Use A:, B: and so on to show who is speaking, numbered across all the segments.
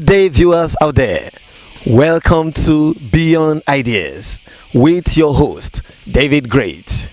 A: day, viewers out there, welcome to Beyond Ideas with your host, David Great.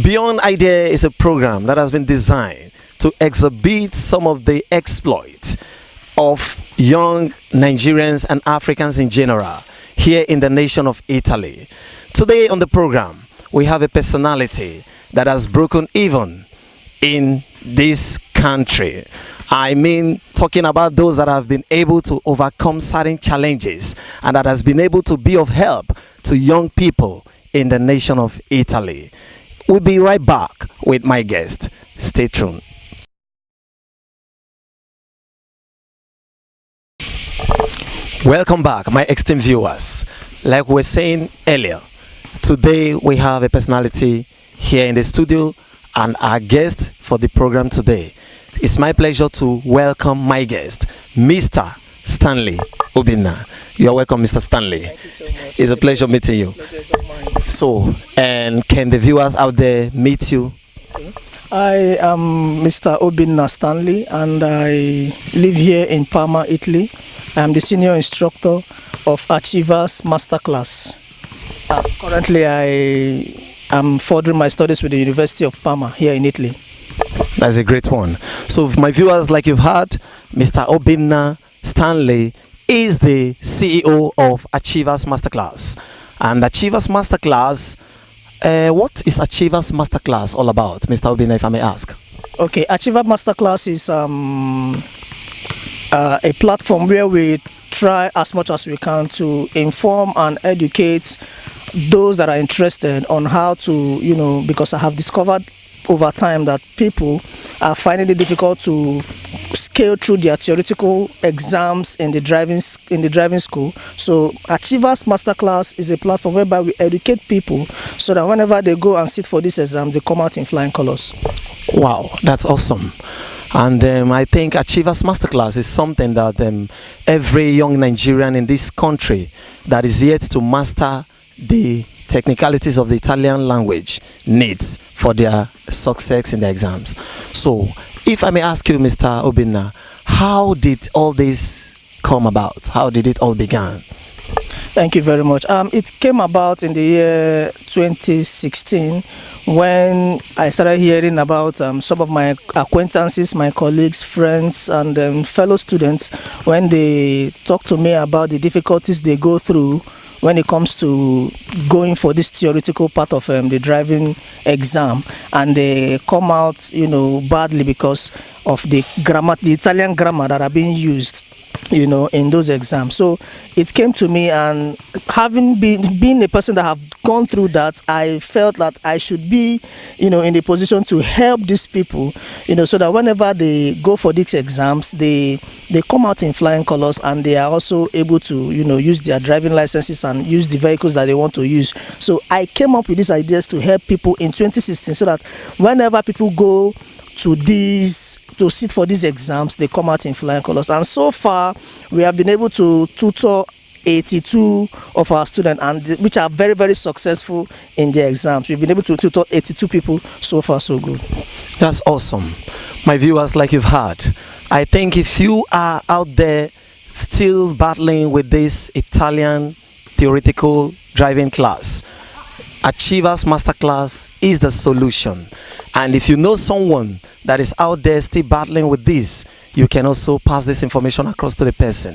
A: Beyond Idea is a program that has been designed to exhibit some of the exploits of young Nigerians and Africans in general here in the nation of Italy. Today on the program, we have a personality that has broken even in this country. I mean, talking about those that have been able to overcome certain challenges and that has been able to be of help to young people in the nation of Italy. We'll be right back with my guest. Stay tuned. Welcome back, my esteemed viewers. Like we were saying earlier, today we have a personality here in the studio, and our guest for the program today. It's my pleasure to welcome my guest, Mr. Stanley Obinna. You are welcome, Mr. Stanley.
B: Thank you so much.
A: It's a pleasure meeting you. So, and can the viewers out there meet you?
B: I am Mr. Obinna Stanley, and I live here in Parma, Italy. I am the senior instructor of Achievers Masterclass. Currently, I am furthering my studies with the University of Parma here in Italy.
A: That's a great one. So, my viewers, like you've heard, Mr. Obinna Stanley is the CEO of Achievers Masterclass. And Achievers Masterclass, what is Achievers Masterclass all about, Mr. Obinna, if I may ask?
B: Okay, Achievers Masterclass is a platform where we try as much as we can to inform and educate those that are interested on how to, because I have discovered over time that people are finding it difficult to scale through their theoretical exams in the driving school. So Achievers Masterclass is a platform whereby we educate people so that whenever they go and sit for this exam, they come out in flying colors.
A: Wow, that's awesome. And I think Achievers Masterclass is something that every young Nigerian in this country that is yet to master the technicalities of the Italian language needs for their success in the exams. So, if I may ask you, Mr. Obinna, how did all this come about? How did it all begin?
B: Thank you very much. It came about in the year 2016 when I started hearing about some of my acquaintances, my colleagues, friends, and fellow students when they talk to me about the difficulties they go through when it comes to going for this theoretical part of the driving exam, and they come out, badly because of the Italian grammar that are being used, in those exams. So it came to me, and having been a person that have gone through that, I felt that I should be, in a position to help these people, so that whenever they go for these exams, they come out in flying colors, and they are also able to, use their driving licenses and use the vehicles that they want to use. So I came up with these ideas to help people in 2016, so that whenever people go to sit for these exams, they come out in flying colors. And so far, we have been able to tutor 82 of our students, and which are very, very successful in their exams. We've been able to tutor 82 people. So far, so good.
A: That's awesome. My viewers, like you've heard, I think if you are out there still battling with this Italian theoretical driving class, Achievers Masterclass is the solution. And if you know someone that is out there still battling with this, you can also pass this information across to the person.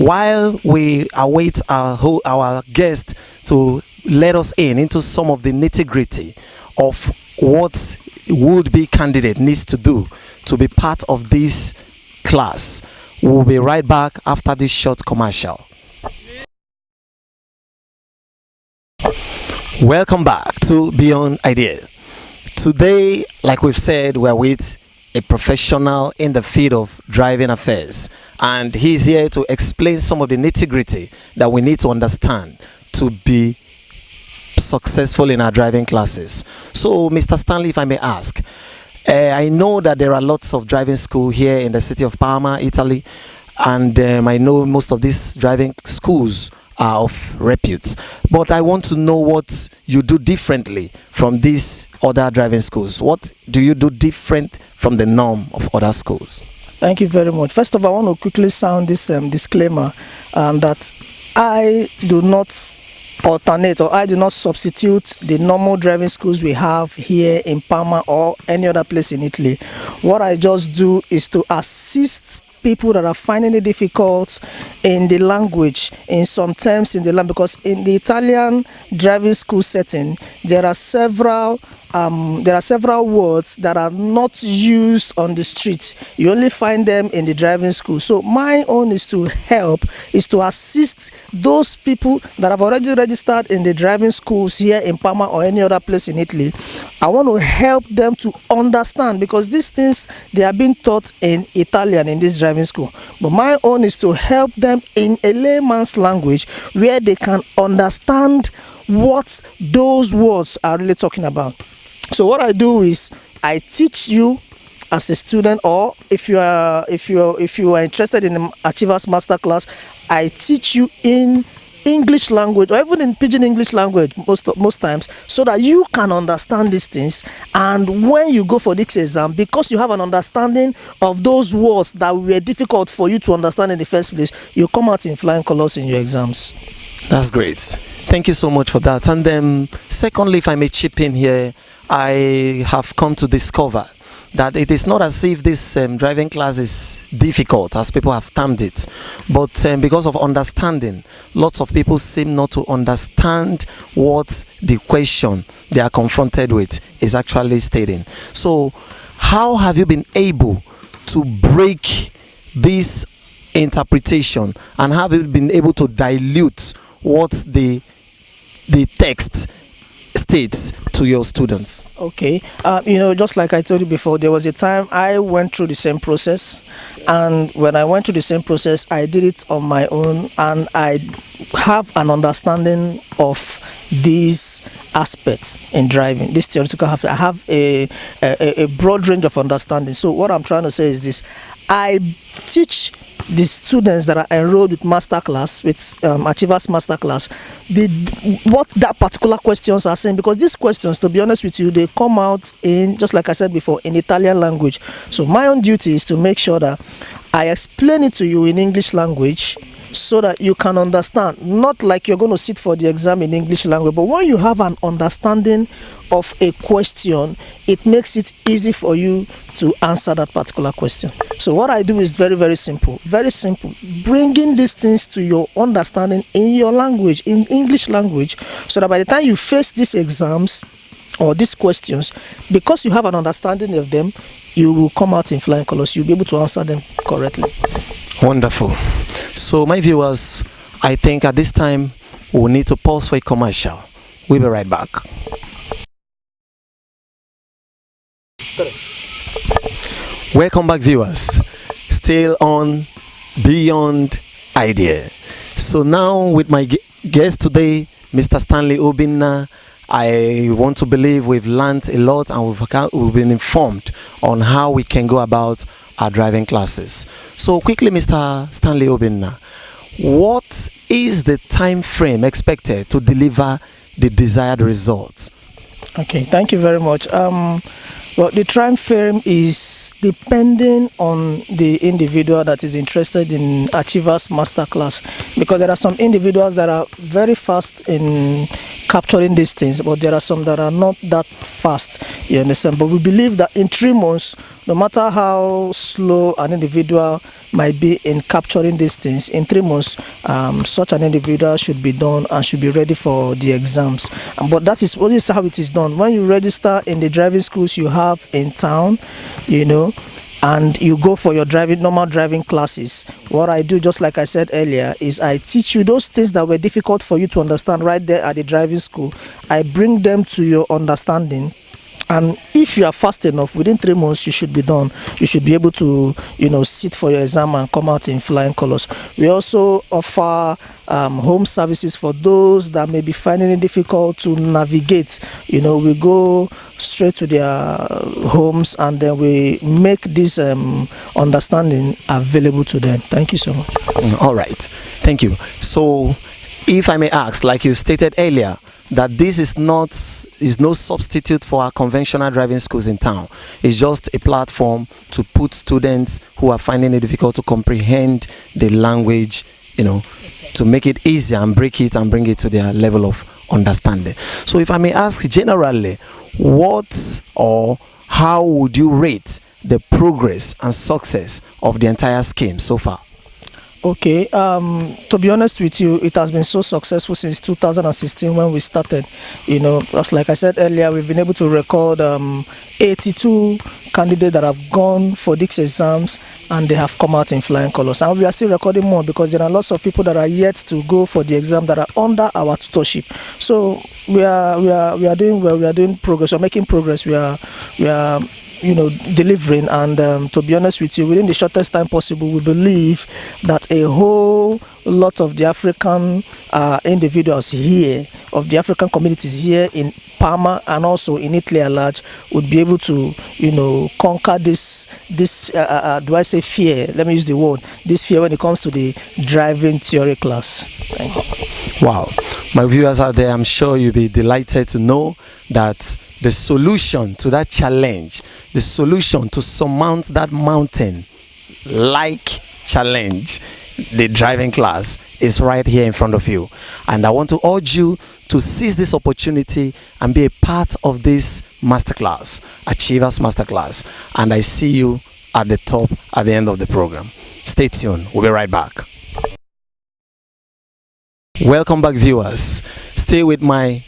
A: While we await our guest to let us into some of the nitty-gritty of what would-be candidate needs to do to be part of this class, we'll be right back after this short commercial. Welcome back to Beyond Ideas. Today, like we've said, we're with a professional in the field of driving affairs, and he's here to explain some of the nitty-gritty that we need to understand to be successful in our driving classes. So, Mr. Stanley, if I may ask, I know that there are lots of driving schools here in the city of Parma, Italy, and I know most of these driving schools are of repute, but I want to know what you do differently from these other driving schools. What do you do different from the norm of other schools?
B: Thank you very much. First of all, I want to quickly sound this disclaimer that I do not alternate, or I do not substitute the normal driving schools we have here in Parma or any other place in Italy. What I just do is to assist people that are finding it difficult in the language, in some terms in the language, because in the Italian driving school setting, there are several words that are not used on the streets. You only find them in the driving school. So my own is to assist those people that have already registered in the driving schools here in Parma or any other place in Italy. I want to help them to understand, because these things, they are being taught in Italian in this driving school. But my own is to help them in a layman's language where they can understand what those words are really talking about. So what I do is I teach you as a student, or if you are interested in the Achievers Masterclass, I teach you in English language, or even in pidgin English language most times, so that you can understand these things. And when you go for this exam, because you have an understanding of those words that were difficult for you to understand in the first place, you come out in flying colors in your exams.
A: That's great. Thank you so much for that. And then secondly, if I may chip in here, I have come to discover that it is not as if this driving class is difficult, as people have termed it, but because of understanding, lots of people seem not to understand what the question they are confronted with is actually stating. So how have you been able to break this interpretation, and have you been able to dilute what the text states to your students?
B: Okay, just like I told you before, there was a time I went through the same process, and when I went through the same process, I did it on my own, and I have an understanding of these aspects in driving, this theoretical aspect. I have a broad range of understanding. So what I'm trying to say is this: I teach the students that are enrolled with Masterclass, with Achievers Masterclass, what that particular questions are saying, because these questions, to be honest with you, they come out in, just like I said before, in Italian language. So my own duty is to make sure that I explain it to you in English language, so that you can understand. Not like you're going to sit for the exam in English language, but when you have an understanding of a question, it makes it easy for you to answer that particular question. So what I do is very, very simple. Very simple. Bringing these things to your understanding in your language, in English language, so that by the time you face these exams or these questions, because you have an understanding of them, you will come out in flying colors. You'll be able to answer them correctly.
A: Wonderful. So my viewers, I think at this time we'll need to pause for a commercial. We'll be right back. Welcome back, viewers. Still on Beyond Idea. So now with my guest today, Mr. Stanley Obinna, I want to believe we've learned a lot, and we've been informed on how we can go about our driving classes. So quickly, Mr. Stanley Obinna, what is the time frame expected to deliver the desired results?
B: Okay, thank you very much. Well, the time frame is depending on the individual that is interested in Achievers Masterclass, because there are some individuals that are very fast in capturing these things, but there are some that are not that fast, you understand. But we believe that in 3 months, no matter how slow an individual might be in capturing these things, in 3 months, such an individual should be done and should be ready for the exams. But that is how it is done. When you register in the driving schools you have in town, and you go for your normal driving classes, what I do, just like I said earlier, is I teach you those things that were difficult for you to understand right there at the driving school. I bring them to your understanding. And if you are fast enough, within 3 months, you should be done. You should be able to, sit for your exam and come out in flying colors. We also offer home services for those that may be finding it difficult to navigate. We go straight to their homes, and then we make this understanding available to them. Thank you so much.
A: All right. Thank you. So If I may ask, like you stated earlier, that this is no substitute for our conventional driving schools in town. It's just a platform to put students who are finding it difficult to comprehend the language, to make it easier and break it and bring it to their level of understanding. So if I may ask generally, what or how would you rate the progress and success of the entire scheme so far?
B: Okay, to be honest with you, it has been so successful since 2016 when we started. Just like I said earlier, we've been able to record 82 candidates that have gone for these exams and they have come out in flying colors. And we are still recording more because there are lots of people that are yet to go for the exam that are under our tutorship. So we are doing well. We are doing progress. We are making progress. We are delivering. And to be honest with you, within the shortest time possible, we believe that a whole lot of the African individuals here, of the African communities here in Parma and also in Italy at large, would be able to, conquer this do I say fear? Let me use the word, this fear when it comes to the driving theory class.
A: Wow. My viewers out there, I'm sure you'll be delighted to know that the solution to that challenge, the solution to surmount that mountain-like challenge, the driving class, is right here in front of you. And I want to urge you to seize this opportunity and be a part of this masterclass, Achievers Masterclass. And I see you at the top at the end of the program. Stay tuned. We'll be right back. Welcome back, viewers. Stay with my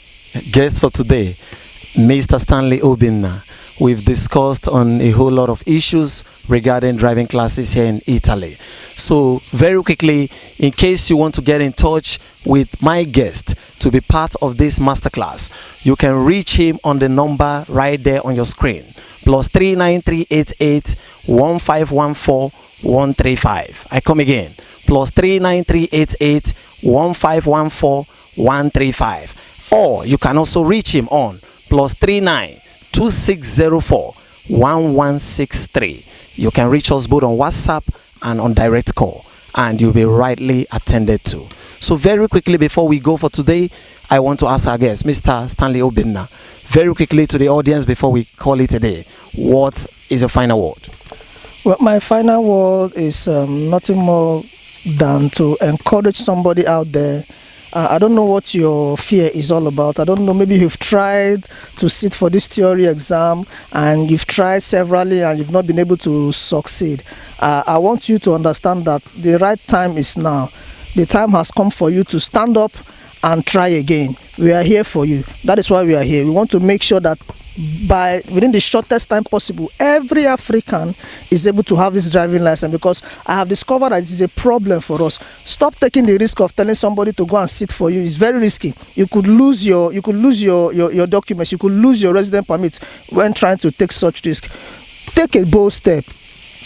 A: guest for today, Mr. Stanley Obinna. We've discussed on a whole lot of issues regarding driving classes here in Italy. So very quickly, in case you want to get in touch with my guest to be part of this masterclass, you can reach him on the number right there on your screen, +39388 1514 135. I come again, +39388 1514 135. Or you can also reach him on +39 2604 1163. You can reach us both on WhatsApp and on direct call, and you'll be rightly attended to. So very quickly, before we go for today, I want to ask our guest, Mr. Stanley Obinna, very quickly to the audience before we call it a day. What is your final word?
B: Well, my final word is nothing more than to encourage somebody out there. I don't know what your fear is all about. I don't know, maybe you've tried to sit for this theory exam and you've tried severally and you've not been able to succeed. I want you to understand that the right time is now. The time has come for you to stand up and try again. We are here for you. That is why we are here. We want to make sure that within the shortest time possible, every African is able to have this driving license, because I have discovered that it is a problem for us. Stop taking the risk of telling somebody to go and sit for you. It's very risky. You could lose your documents. You could lose your resident permit when trying to take such risk. Take a bold step.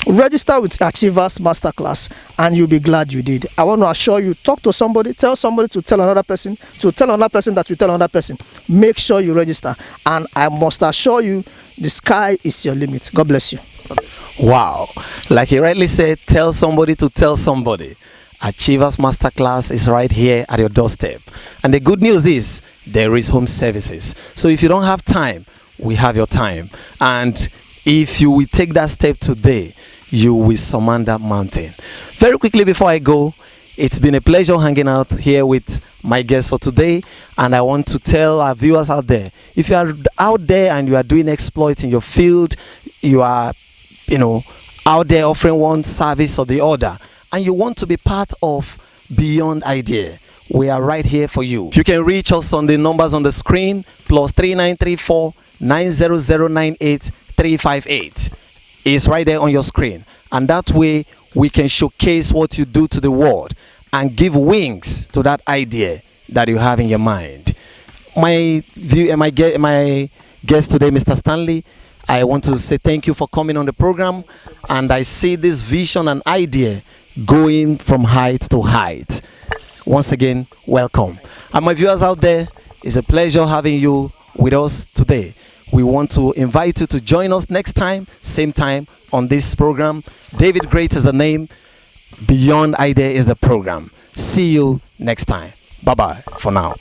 B: Register with Achievers Masterclass and you'll be glad you did. I want to assure you, talk to somebody, tell somebody to tell another person, to tell another person that you tell another person. Make sure you register. And I must assure you, the sky is your limit. God bless you.
A: Wow. Like he rightly said, tell somebody to tell somebody. Achievers Masterclass is right here at your doorstep. And the good news is, there is home services. So if you don't have time, we have your time. And if you will take that step today, you will surmount that mountain. Very quickly before I go, it's been a pleasure hanging out here with my guest for today, and I want to tell our viewers out there, if you are out there and you are doing exploits in your field, you are out there offering one service or the other, and you want to be part of Beyond Idea, we are right here for you. You can reach us on the numbers on the screen, +3934 90098 358. Is right there on your screen, and that way we can showcase what you do to the world and give wings to that idea that you have in your mind. My guest today, Mr. Stanley, I want to say thank you for coming on the program, and I see this vision and idea going from height to height. Once again, welcome. And my viewers out there, it's a pleasure having you with us today. We want to invite you to join us next time, same time on this program. David Great is the name. Beyond Idea is the program. See you next time. Bye bye for now.